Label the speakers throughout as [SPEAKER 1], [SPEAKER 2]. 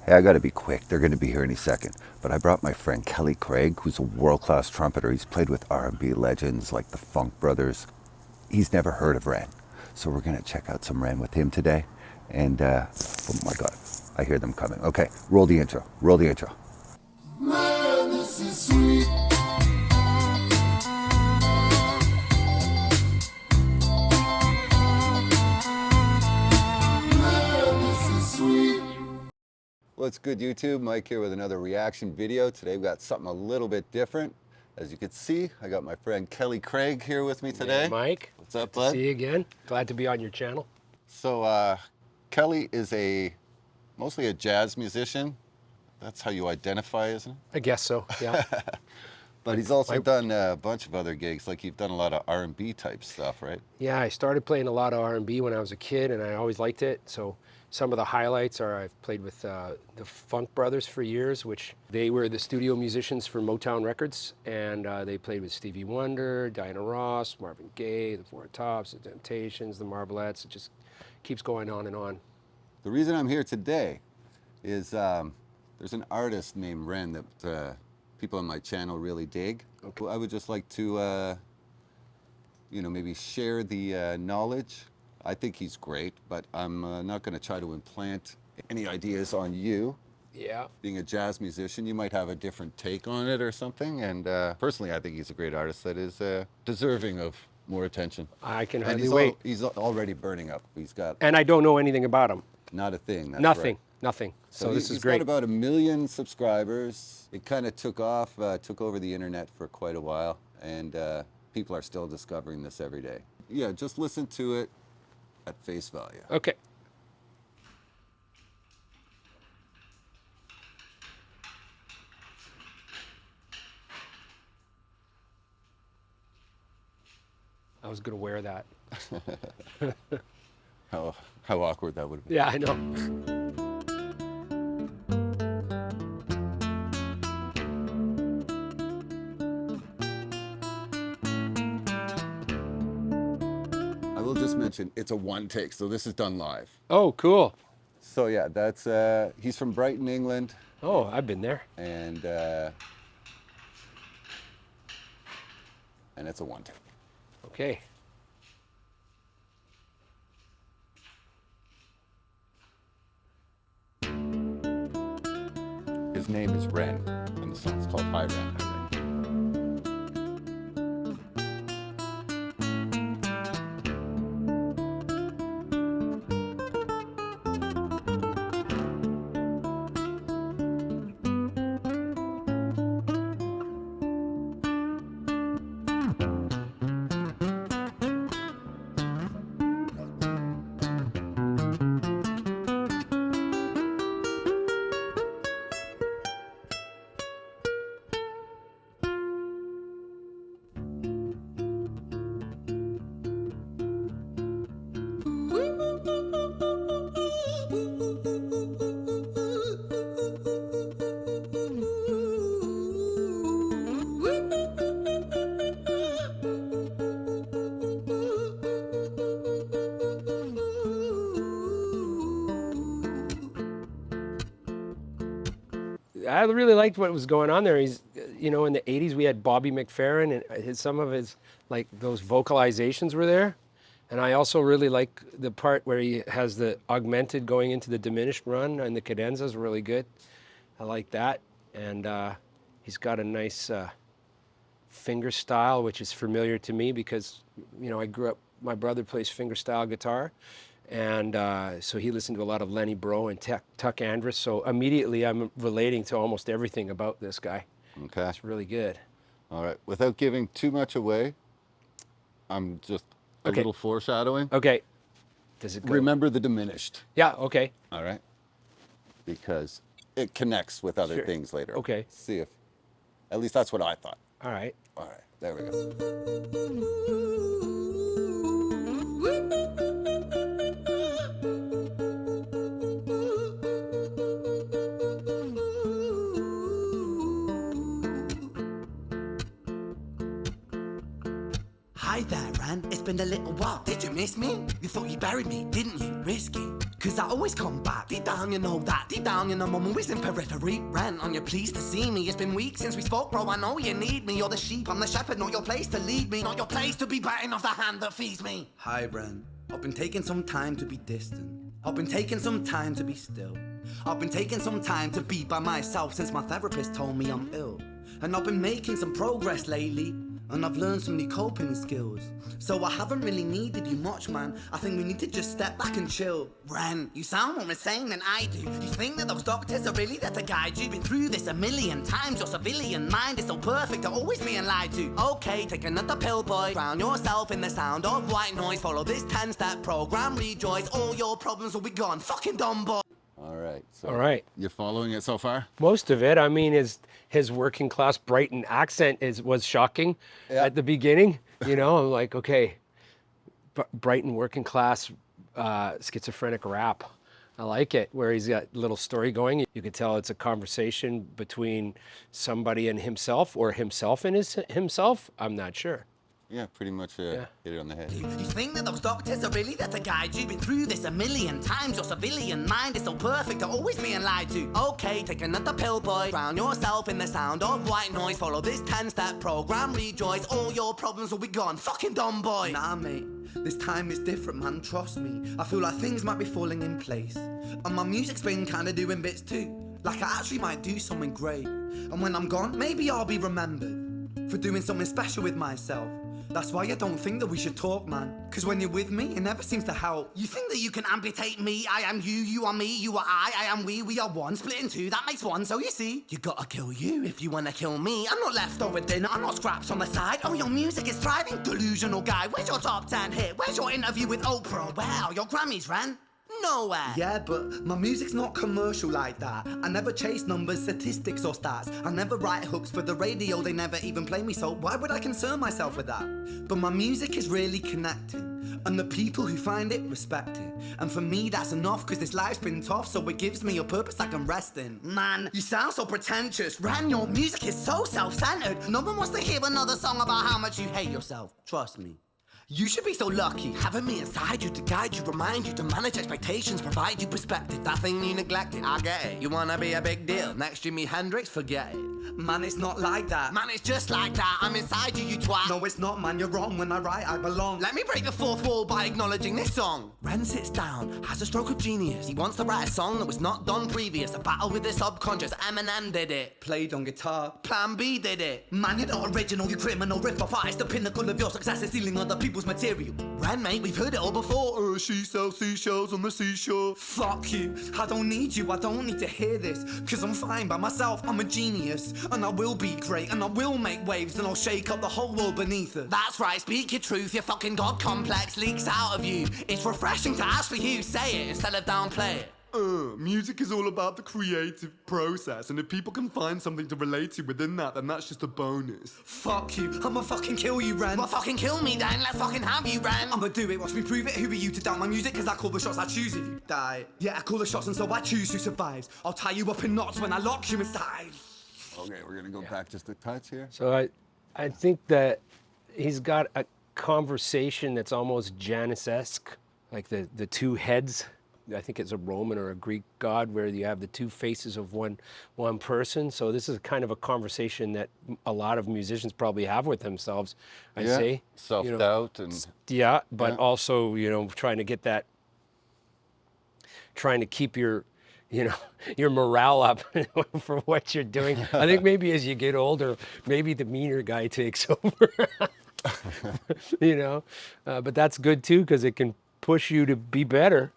[SPEAKER 1] Hey, I gotta be quick. They're gonna be here any second. But I brought my friend Kelly Craig, who's a world-class trumpeter. He's played with R&B legends like the Funk Brothers. He's never heard of REN. So we're gonna check out some REN with him today. And, oh my God, I hear them coming. Okay, roll the intro. Roll the intro.
[SPEAKER 2] Man, this is sweet. Man, this is sweet.
[SPEAKER 1] What's good, YouTube? Mike here with another reaction video. Today we've got something a little bit different. As you can see, I got my friend Kelly Craig here with me today.
[SPEAKER 3] Yeah, Mike.
[SPEAKER 1] What's up,
[SPEAKER 3] Good
[SPEAKER 1] bud?
[SPEAKER 3] to see you again. Glad to be on your channel.
[SPEAKER 1] So, Kelly is mostly a jazz musician. That's how you identify, isn't it?
[SPEAKER 3] I guess so, yeah.
[SPEAKER 1] But he's also done a bunch of other gigs, like you've done a lot of R&B type stuff, right?
[SPEAKER 3] Yeah, I started playing a lot of R&B when I was a kid, and I always liked it. So some of the highlights are I've played with the Funk Brothers for years, which they were the studio musicians for Motown Records, and they played with Stevie Wonder, Diana Ross, Marvin Gaye, the Four Tops, the Temptations, the Marvelettes. It just keeps going on and on.
[SPEAKER 1] The reason I'm here today is there's an artist named REN that people on my channel really dig.
[SPEAKER 3] Okay.
[SPEAKER 1] I would just like to, maybe share the knowledge. I think he's great, but I'm not going to try to implant any ideas on you.
[SPEAKER 3] Yeah.
[SPEAKER 1] Being a jazz musician, you might have a different take on it or something. And personally, I think he's a great artist that is deserving of more attention.
[SPEAKER 3] I can
[SPEAKER 1] And
[SPEAKER 3] hardly wait.
[SPEAKER 1] he's already burning up. He's got
[SPEAKER 3] And I don't know anything about them.
[SPEAKER 1] not a thing. That's
[SPEAKER 3] Nothing,
[SPEAKER 1] right.
[SPEAKER 3] nothing. So
[SPEAKER 1] he-
[SPEAKER 3] this is
[SPEAKER 1] he's
[SPEAKER 3] great.
[SPEAKER 1] got about 1 million subscribers. It kind of took off, took over the internet for quite a while, and people are still discovering this every day. Yeah, just listen to it at face value.
[SPEAKER 3] Okay. I was gonna wear that.
[SPEAKER 1] How awkward that would have been.
[SPEAKER 3] Yeah, I know.
[SPEAKER 1] I will just mention it's a one take, so this is done live.
[SPEAKER 3] Oh, cool.
[SPEAKER 1] So yeah, that's he's from Brighton, England,
[SPEAKER 3] Oh, I've been there.
[SPEAKER 1] and it's a one take.
[SPEAKER 3] Okay.
[SPEAKER 1] His name is REN, and the song's called Hi REN.
[SPEAKER 3] I really liked what was going on there. He's, in the 80s we had Bobby McFerrin, and some of his, like, those vocalizations were there. And I also really like the part where he has the augmented going into the diminished run, and the cadenza is really good. I like that. And he's got a nice finger style, which is familiar to me because, I grew up, my brother plays fingerstyle guitar. And so he listened to a lot of Lenny Breau and Tuck Andrus. So immediately I'm relating to almost everything about this guy.
[SPEAKER 1] Okay.
[SPEAKER 3] It's really good.
[SPEAKER 1] All right. Without giving too much away, I'm just a
[SPEAKER 3] Okay.
[SPEAKER 1] little foreshadowing.
[SPEAKER 3] Okay. Does it go?
[SPEAKER 1] Remember the diminished.
[SPEAKER 3] Yeah, okay.
[SPEAKER 1] All right. Because it connects with other
[SPEAKER 3] Sure.
[SPEAKER 1] things later.
[SPEAKER 3] Okay.
[SPEAKER 1] See if, at least that's what I thought.
[SPEAKER 3] All right.
[SPEAKER 1] All right. There we go.
[SPEAKER 4] Hi there, Ren. It's been a little while. Did you miss me? You thought you buried me, didn't you? Risky. Cause I always come back. Deep down, you know that. Deep down, you know I'm always in periphery. Ren, on your pleased to see me. It's been weeks since we spoke, bro. I know you need me. You're the sheep, I'm the shepherd. Not your place to lead me. Not your place to be biting off the hand that feeds me. Hi, Ren. I've been taking some time to be distant. I've been taking some time to be still. I've been taking some time to be by myself since my therapist told me I'm ill. And I've been making some progress lately. And I've learned some new coping skills. So I haven't really needed you much, man. I think we need to just step back and chill. Ren, you sound more insane than I do. You think that those doctors are really there to guide you? Been through this a million times. Your civilian mind is so perfect at always being lied to. Okay, take another pill, boy. Drown yourself in the sound of white noise. Follow this 10-step program. Rejoice, all your problems will be gone. Fucking dumb boy.
[SPEAKER 1] All right. So
[SPEAKER 3] All right.
[SPEAKER 1] you're following it so far?
[SPEAKER 3] Most of it. I mean, his working class Brighton accent was shocking at the beginning. You know, I'm like, okay, Brighton working class schizophrenic rap. I like it, where he's got a little story going. You could tell it's a conversation between somebody and himself, or himself and himself. I'm not sure.
[SPEAKER 1] Yeah, pretty much hit it on the head.
[SPEAKER 4] You think that those doctors are really there to guide you? Been through this a million times. Your civilian mind is so perfect at always being lied to. Okay, take another pill, boy. Drown yourself in the sound of white noise. Follow this 10-step program. Rejoice, all your problems will be gone. Fucking dumb boy. Nah, mate. This time is different, man. Trust me. I feel like things might be falling in place. And my music's been kinda doing bits too. Like I actually might do something great. And when I'm gone, maybe I'll be remembered for doing something special with myself. That's why I don't think that we should talk, man. Cause when you're with me, it never seems to help. You think that you can amputate me? I am you, you are me, you are I am we are one. Split in two, that makes one, so you see. You gotta kill you if you wanna kill me. I'm not leftover dinner, I'm not scraps on the side. Oh, your music is thriving, delusional guy. Where's your top 10 hit? Where's your interview with Oprah? Wow, your Grammys ran nowhere. Yeah, but my music's not commercial like that. I never chase numbers, statistics or stats. I never write hooks for the radio, they never even play me, so why would I concern myself with that? But my music is really connecting, and the people who find it respect it. And for me that's enough, cause this life's been tough, so it gives me a purpose I can rest in. Man, you sound so pretentious. Ren, your music is so self-centered. No one wants to hear another song about how much you hate yourself. Trust me. You should be so lucky, having me inside you to guide you, remind you to manage expectations, provide you perspective. That thing you neglected, I get it. You wanna be a big deal, next Jimi Hendrix, forget it. Man, it's not like that. Man, it's just like that. I'm inside you, you twat. No, it's not, man, you're wrong. When I write, I belong. Let me break the fourth wall by acknowledging this song. Ren sits down, has a stroke of genius. He wants to write a song that was not done previous. A battle with the subconscious, Eminem did it. Played on guitar, Plan B did it. Man, you're not original, you criminal rip-off artist. The pinnacle of your success is stealing other people's material. Ren, mate, we've heard it all before. She sells seashells on the seashore. Fuck you, I don't need you, I don't need to hear this. Cause I'm fine by myself, I'm a genius. And I will be great, and I will make waves, and I'll shake up the whole world beneath us. That's right, speak your truth, your fucking God complex leaks out of you. It's refreshing to ask for you, say it instead of downplay it. Music is all about the creative process, and if people can find something to relate to within that, then that's just a bonus. Fuck you, I'ma fucking kill you, Ren. Well, fucking kill me then, let's fucking have you, Ren. I'ma do it, watch me prove it. Who are you to doubt my music? Cause I call the shots, I choose if you die. Yeah, I call the shots, and so I choose who survives. I'll tie you up in knots when I lock you inside.
[SPEAKER 1] Okay, we're gonna go back just a touch here.
[SPEAKER 3] So I think that he's got a conversation that's almost Janus-esque, like the two heads. I think it's a Roman or a Greek god where you have the two faces of one person. So this is kind of a conversation that a lot of musicians probably have with themselves, I'd say.
[SPEAKER 1] Self-doubt and...
[SPEAKER 3] Yeah, but also, you know, trying to get that, trying to keep your, you know, your morale up for what you're doing. I think maybe as you get older, maybe the meaner guy takes over, you know, but that's good too, because it can push you to be better.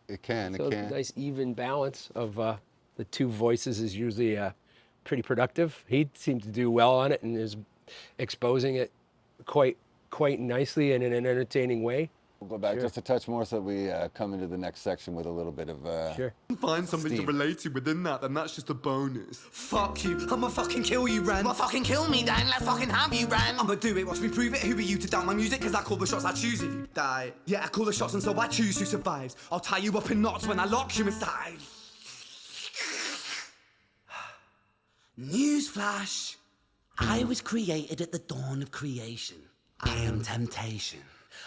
[SPEAKER 1] It can.
[SPEAKER 3] A nice even balance of the two voices is usually pretty productive. He seemed to do well on it and is exposing it quite nicely and in an entertaining way.
[SPEAKER 1] We'll go back just a touch more so we come into the next section with a little bit of
[SPEAKER 4] Find something to relate to within that, then that's just a bonus. Fuck you, I'ma fucking kill you, Ren. Well, fucking kill me then, let's fucking have you, Ren. I'ma do it, watch me prove it. Who are you to doubt my music? Cause I call the shots, I choose if you die. Yeah, I call the shots, and so I choose who survives. I'll tie you up in knots when I lock you inside. Newsflash, I was created at the dawn of creation. I am temptation.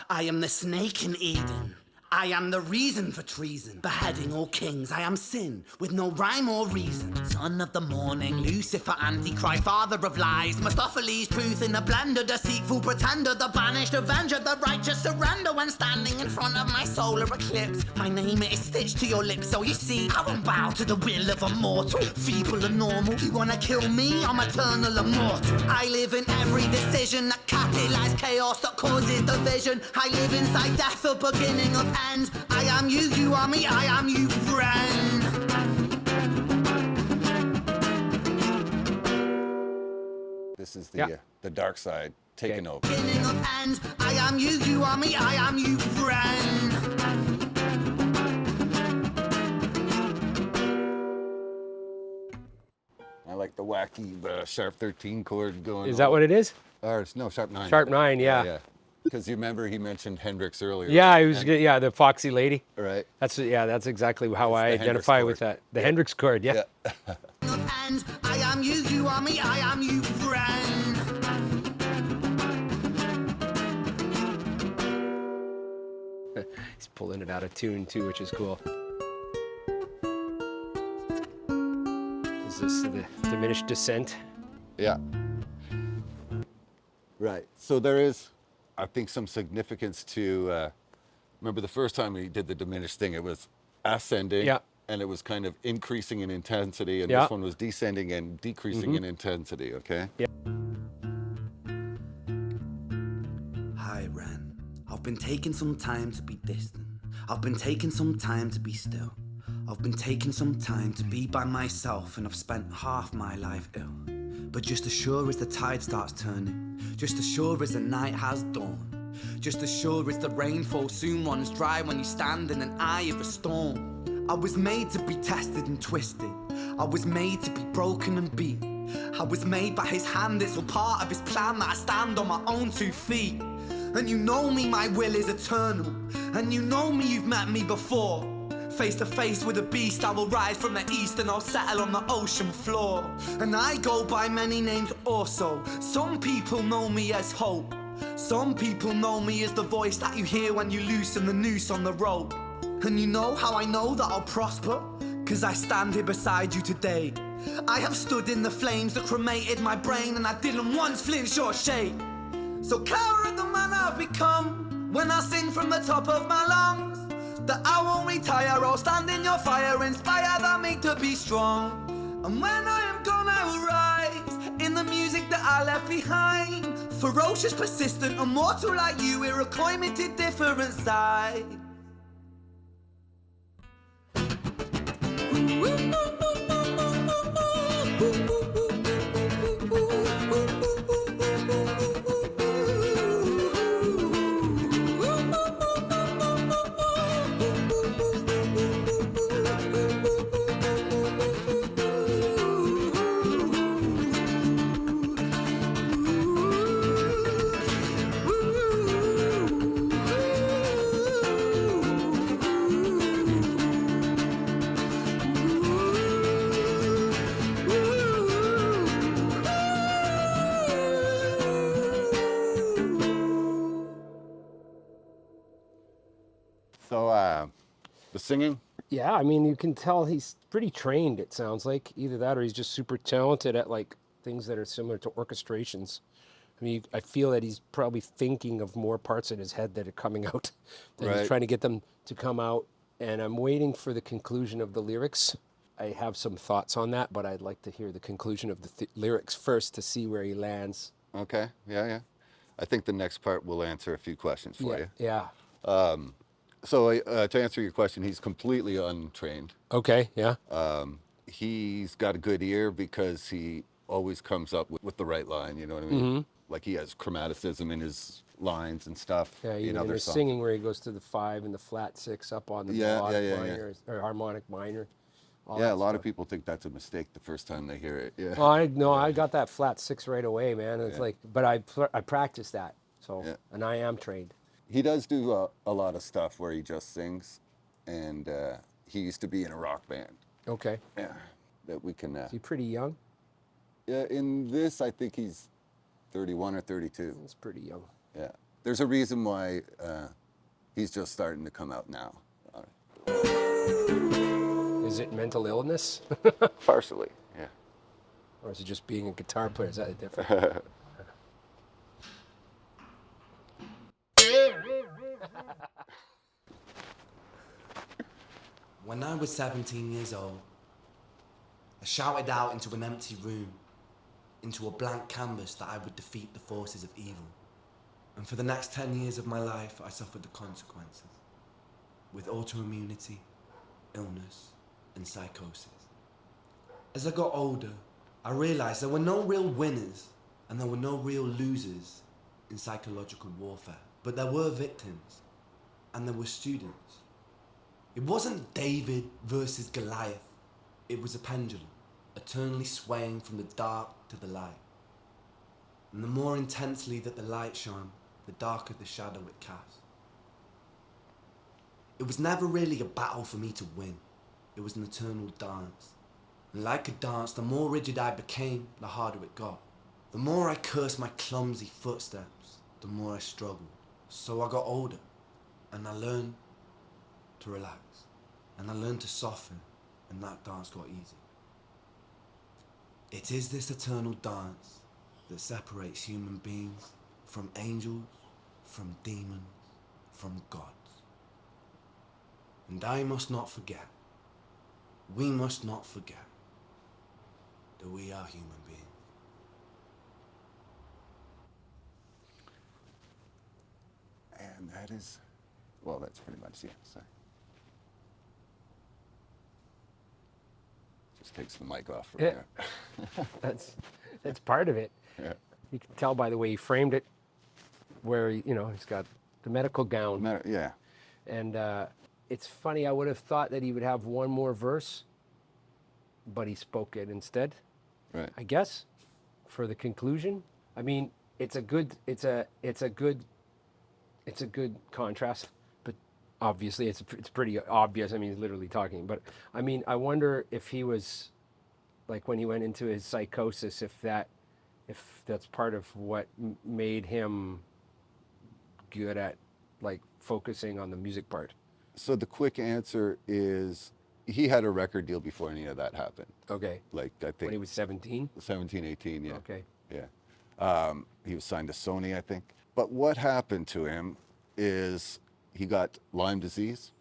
[SPEAKER 4] I am the snake in Eden. I am the reason for treason, beheading all kings. I am sin, with no rhyme or reason. Son of the morning, Lucifer, Antichrist, father of lies. Mephistopheles, truth in a blender, deceitful pretender, the banished avenger, the righteous surrender when standing in front of my solar eclipse. My name is stitched to your lips, so you see, I won't bow to the will of a mortal. Feeble and normal, you wanna kill me? I'm eternal immortal. I live in every decision that catalyzes chaos, that causes division. I live inside death, the beginning of end. I am you, you are me, I am you, friend.
[SPEAKER 1] This is the dark side taking over.
[SPEAKER 4] Beginning of end. I am you, you are me, I am you, friend.
[SPEAKER 1] I like the wacky sharp 13 chord going.
[SPEAKER 3] Is that what it is?
[SPEAKER 1] Or no, sharp 9.
[SPEAKER 3] Sharp 9, yeah.
[SPEAKER 1] Because you remember he mentioned Hendrix earlier.
[SPEAKER 3] Yeah, he was. Yeah, the foxy lady.
[SPEAKER 1] Right.
[SPEAKER 3] That's exactly how I
[SPEAKER 1] the
[SPEAKER 3] identify
[SPEAKER 1] Hendrix
[SPEAKER 3] with
[SPEAKER 1] chord.
[SPEAKER 3] that. The Hendrix chord, yeah.
[SPEAKER 4] And I am you, you are me, I am you, friend.
[SPEAKER 3] He's pulling it out of tune too, which is cool. Is this the diminished descent?
[SPEAKER 1] Yeah. Right. So there is, I think, some significance to, remember the first time we did the diminished thing, it was ascending.
[SPEAKER 3] Yeah.
[SPEAKER 1] And it was kind of increasing in intensity. And
[SPEAKER 3] Yeah.
[SPEAKER 1] this one was descending and decreasing in intensity, okay?
[SPEAKER 3] Yeah.
[SPEAKER 4] Hi, Ren. I've been taking some time to be distant. I've been taking some time to be still. I've been taking some time to be by myself, and I've spent half my life ill. But just as sure as the tide starts turning, just as sure as the night has dawned, just as sure as the rainfall soon runs dry when you stand in an eye of a storm. I was made to be tested and twisted. I was made to be broken and beat. I was made by his hand, it's all part of his plan that I stand on my own 2 feet. And you know me, my will is eternal. And you know me, you've met me before. Face to face with a beast, I will rise from the east and I'll settle on the ocean floor. And I go by many names also. Some people know me as hope. Some people know me as the voice that you hear when you loosen the noose on the rope. And you know how I know that I'll prosper? 'Cause I stand here beside you today. I have stood in the flames that cremated my brain, and I didn't once flinch or shake. So coward the man I've become, when I sing from the top of my lungs, that I won't retire, I'll stand in your fire, inspire that me to be strong. And when I am gone I will rise, in the music that I left behind. Ferocious, persistent, immortal like you, we're a climate different side.
[SPEAKER 1] So, the singing?
[SPEAKER 3] Yeah, I mean, you can tell he's pretty trained, it sounds like. Either that or he's just super talented at like things that are similar to orchestrations. I mean, I feel that he's probably thinking of more parts in his head that are coming out, that he's trying to get them to come out. And I'm waiting for the conclusion of the lyrics. I have some thoughts on that, but I'd like to hear the conclusion of the lyrics first to see where he lands.
[SPEAKER 1] Okay, yeah. I think the next part will answer a few questions for you.
[SPEAKER 3] Yeah.
[SPEAKER 1] So to answer your question, he's completely untrained.
[SPEAKER 3] Okay, yeah.
[SPEAKER 1] He's got a good ear because he always comes up with the right line, you know what I mean? Like he has chromaticism in his lines and stuff.
[SPEAKER 3] Yeah,
[SPEAKER 1] in
[SPEAKER 3] even
[SPEAKER 1] other
[SPEAKER 3] in his
[SPEAKER 1] songs.
[SPEAKER 3] singing where he goes to the 5 and the flat 6 up on the melodic minor or harmonic minor.
[SPEAKER 1] Yeah, a lot of people think that's a mistake the first time they hear it. Yeah.
[SPEAKER 3] Well, I got that flat 6 right away, man. It's like, but I practiced that, so and I am trained.
[SPEAKER 1] He does do a lot of stuff where he just sings, and he used to be in a rock band.
[SPEAKER 3] Okay.
[SPEAKER 1] Yeah, that we can.
[SPEAKER 3] Is he pretty young?
[SPEAKER 1] Yeah, in this I think he's 31 or 32.
[SPEAKER 3] He's pretty young.
[SPEAKER 1] Yeah. There's a reason why he's just starting to come out now.
[SPEAKER 3] Is it mental illness?
[SPEAKER 1] Partially, yeah.
[SPEAKER 3] Or is it just being a guitar player? Is that different?
[SPEAKER 4] When I was 17 years old, I shouted out into an empty room, into a blank canvas that I would defeat the forces of evil. And for the next 10 years of my life, I suffered the consequences, with autoimmunity, illness, and psychosis. As I got older, I realized there were no real winners and there were no real losers in psychological warfare, but there were victims and there were students. It wasn't David versus Goliath. It was a pendulum, eternally swaying from the dark to the light. And the more intensely that the light shone, the darker the shadow it cast. It was never really a battle for me to win. It was an eternal dance. And like a dance, the more rigid I became, the harder it got. The more I cursed my clumsy footsteps, the more I struggled. So I got older, and I learned to relax. And I learned to soften, and that dance got easy. It is this eternal dance that separates human beings from angels, from demons, from gods. And I must not forget, we must not forget, that we are human beings.
[SPEAKER 1] And that is, well, that's pretty much the answer. Just takes the mic off from
[SPEAKER 3] Yeah.
[SPEAKER 1] there.
[SPEAKER 3] That's part of it.
[SPEAKER 1] Yeah.
[SPEAKER 3] You can tell by the way he framed it, where he's got the medical gown.
[SPEAKER 1] Yeah.
[SPEAKER 3] And it's funny, I would have thought that he would have one more verse, but he spoke it instead,
[SPEAKER 1] Right.
[SPEAKER 3] I guess, for the conclusion. I mean, it's a good contrast, but obviously it's pretty obvious. I mean, he's literally talking, but I mean, I wonder if he was, like, when he went into his psychosis, if that's part of what made him good at, like, focusing on the music part.
[SPEAKER 1] So the quick answer is he had a record deal before any of that happened.
[SPEAKER 3] Okay.
[SPEAKER 1] Like, I think
[SPEAKER 3] When he was 17?
[SPEAKER 1] 17, 18, yeah.
[SPEAKER 3] Okay.
[SPEAKER 1] Yeah. He was signed to Sony, I think. But what happened to him is he got Lyme disease.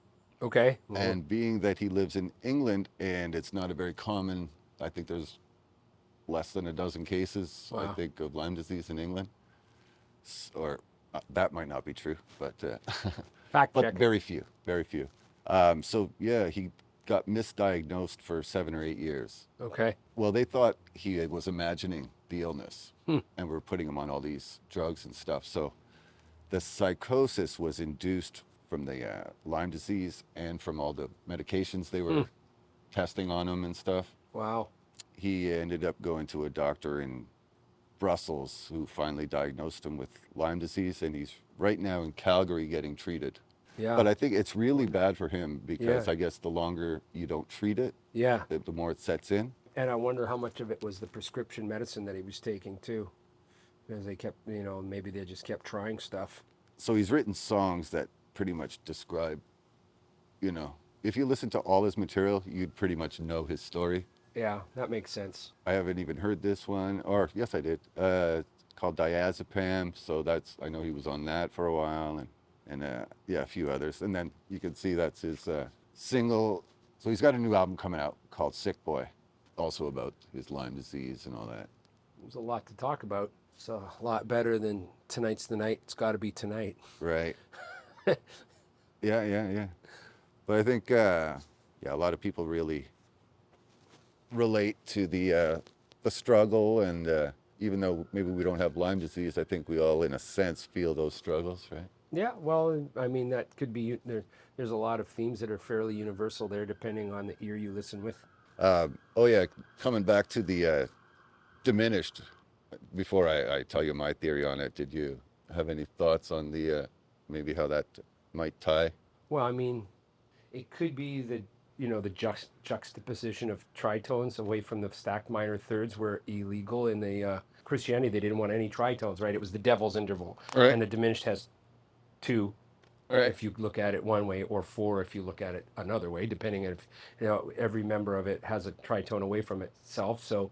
[SPEAKER 3] Okay.
[SPEAKER 1] And being that he lives in England and it's not a very common, I think there's less than a dozen cases, I
[SPEAKER 3] Wow.
[SPEAKER 1] think, of Lyme disease in England. Or that might not be true, but
[SPEAKER 3] Fact
[SPEAKER 1] but
[SPEAKER 3] check.
[SPEAKER 1] very few, very few. So yeah, he got misdiagnosed for 7 or 8 years.
[SPEAKER 3] Okay.
[SPEAKER 1] Well, they thought he was imagining the illness and were putting him on all these drugs and stuff. So the psychosis was induced from the Lyme disease and from all the medications they were testing on him and stuff.
[SPEAKER 3] Wow.
[SPEAKER 1] He ended up going to a doctor in Brussels who finally diagnosed him with Lyme disease, and he's right now in Calgary getting treated.
[SPEAKER 3] Yeah.
[SPEAKER 1] But I think it's really bad for him because
[SPEAKER 3] Yeah.
[SPEAKER 1] I guess the longer you don't treat it,
[SPEAKER 3] Yeah.
[SPEAKER 1] the more it sets in.
[SPEAKER 3] And I wonder how much of it was the prescription medicine that he was taking too, because they kept, maybe they just kept trying stuff.
[SPEAKER 1] So he's written songs that pretty much describe, if you listen to all his material, you'd pretty much know his story.
[SPEAKER 3] Yeah, that makes sense.
[SPEAKER 1] I haven't even heard this one, or yes, I did. Called Diazepam. So I know he was on that for a while, and a few others. And then you can see that's his single. So he's got a new album coming out called Sick Boy, also about his Lyme disease and all that.
[SPEAKER 3] There's a lot to talk about. It's a lot better than Tonight's the Night. It's got to be tonight.
[SPEAKER 1] Right. Yeah. But I think, a lot of people really relate to the struggle, and even though maybe we don't have Lyme disease, I think we all, in a sense, feel those struggles, right?
[SPEAKER 3] Yeah, well, I mean, that could be, there's a lot of themes that are fairly universal there, depending on the ear you listen with.
[SPEAKER 1] Coming back to the diminished, before I tell you my theory on it, did you have any thoughts on the maybe how that might tie?
[SPEAKER 3] Well, I mean, it could be the juxtaposition of tritones away from the stacked minor thirds were illegal in the Christianity. They didn't want any tritones, right? It was the devil's interval,
[SPEAKER 1] Right.
[SPEAKER 3] and the diminished has 2
[SPEAKER 1] Right.
[SPEAKER 3] if you look at it one way, or 4 if you look at it another way, depending on if every member of it has a tritone away from itself. So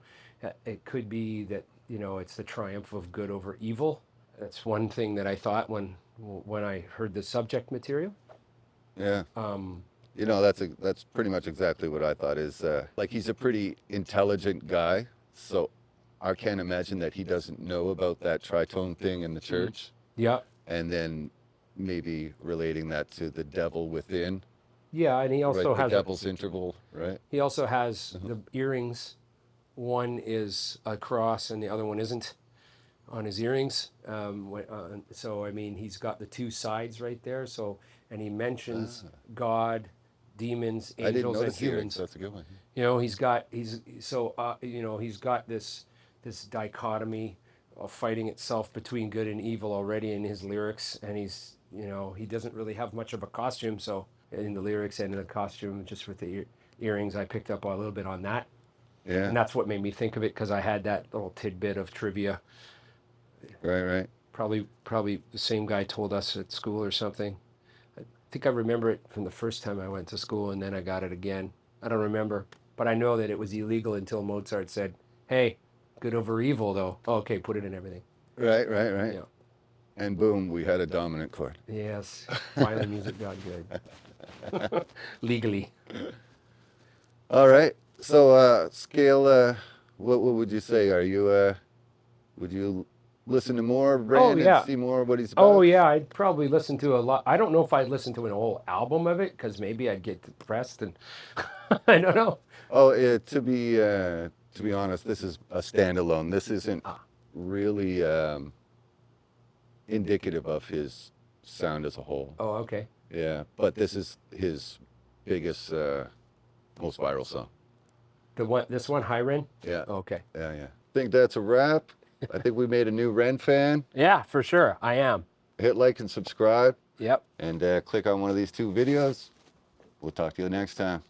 [SPEAKER 3] it could be that it's the triumph of good over evil. That's one thing that I thought when I heard the subject material.
[SPEAKER 1] Yeah. That's pretty much exactly what I thought. Is like, he's a pretty intelligent guy, so I can't imagine that he doesn't know about that tritone thing in the church.
[SPEAKER 3] Yeah.
[SPEAKER 1] And then maybe relating that to the devil within.
[SPEAKER 3] Yeah, and he also
[SPEAKER 1] right,
[SPEAKER 3] has
[SPEAKER 1] the devil's interval, right?
[SPEAKER 3] He also has the earrings. One is a cross and the other one isn't on his earrings. So I mean, he's got the 2 sides right there. So, and he mentions God, demons,
[SPEAKER 1] I didn't
[SPEAKER 3] angels, and
[SPEAKER 1] notice the earrings,
[SPEAKER 3] humans.
[SPEAKER 1] so that's a good one.
[SPEAKER 3] He's got this dichotomy of fighting itself between good and evil already in his lyrics, and he doesn't really have much of a costume. So in the lyrics and in the costume, just with the earrings, I picked up a little bit on that.
[SPEAKER 1] Yeah.
[SPEAKER 3] And that's what made me think of it, because I had that little tidbit of trivia.
[SPEAKER 1] Right.
[SPEAKER 3] Probably the same guy told us at school or something. I think I remember it from the first time I went to school, and then I got it again. I don't remember, but I know that it was illegal until Mozart said, "Hey, good over evil, though." Oh, okay, put it in everything.
[SPEAKER 1] Right.
[SPEAKER 3] Yeah.
[SPEAKER 1] And boom, we had a dominant chord.
[SPEAKER 3] Yes. Finally, music got good. Legally.
[SPEAKER 1] All right. So scale, what would you say? Are you would you listen to more of Ren
[SPEAKER 3] yeah.
[SPEAKER 1] and see more of what he's about?
[SPEAKER 3] Oh yeah, I'd probably listen to a lot. I don't know if I'd listen to an whole album of it, because maybe I'd get depressed and I don't know.
[SPEAKER 1] Oh, to be honest, this is a standalone. This isn't really indicative of his sound as a whole.
[SPEAKER 3] Oh, okay.
[SPEAKER 1] Yeah, but this is his biggest, most viral song.
[SPEAKER 3] This one, High Ren?
[SPEAKER 1] Yeah.
[SPEAKER 3] Okay.
[SPEAKER 1] Yeah. Think that's a wrap. I think we made a new Ren fan.
[SPEAKER 3] Yeah, for sure. I am.
[SPEAKER 1] Hit like and subscribe.
[SPEAKER 3] Yep.
[SPEAKER 1] And click on one of these 2 videos. We'll talk to you next time.